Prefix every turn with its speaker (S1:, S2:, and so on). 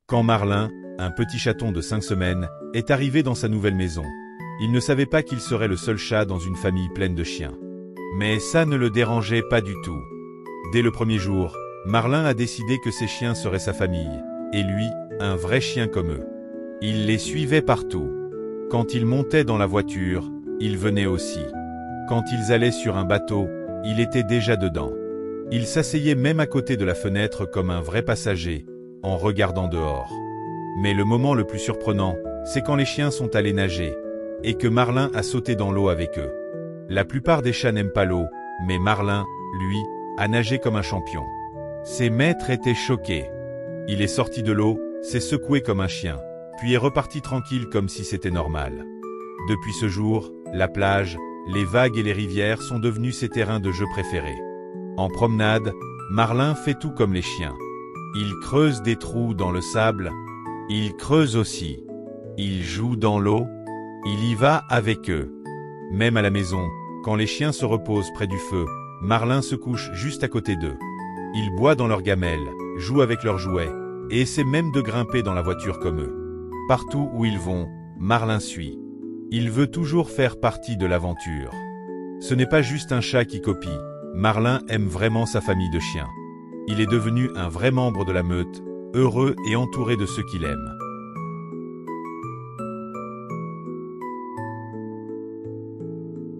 S1: Quand Marlin, un petit chaton de 5 semaines, est arrivé dans sa nouvelle maison, il ne savait pas qu'il serait le seul chat dans une famille pleine de chiens. Mais ça ne le dérangeait pas du tout. Dès le premier jour, Marlin a décidé que ses chiens seraient sa famille, et lui, un vrai chien comme eux. Il les suivait partout. Quand ils montaient dans la voiture, il venait aussi. Quand ils allaient sur un bateau, il était déjà dedans. Il s'asseyait même à côté de la fenêtre comme un vrai passager, en regardant dehors. Mais le moment le plus surprenant, c'est quand les chiens sont allés nager, et que Marlin a sauté dans l'eau avec eux. La plupart des chats n'aiment pas l'eau, mais Marlin, lui, a nagé comme un champion. Ses maîtres étaient choqués. Il est sorti de l'eau, s'est secoué comme un chien, puis est reparti tranquille comme si c'était normal. Depuis ce jour, la plage, les vagues et les rivières sont devenus ses terrains de jeu préférés. En promenade, Marlin fait tout comme les chiens. Il creuse des trous dans le sable, il creuse aussi. Il joue dans l'eau, il y va avec eux. Même à la maison, quand les chiens se reposent près du feu, Marlin se couche juste à côté d'eux. Il boit dans leur gamelle, joue avec leurs jouets, et essaie même de grimper dans la voiture comme eux. Partout où ils vont, Marlin suit. Il veut toujours faire partie de l'aventure. Ce n'est pas juste un chat qui copie, Marlin aime vraiment sa famille de chiens. Il est devenu un vrai membre de la meute, heureux et entouré de ceux qu'il aime.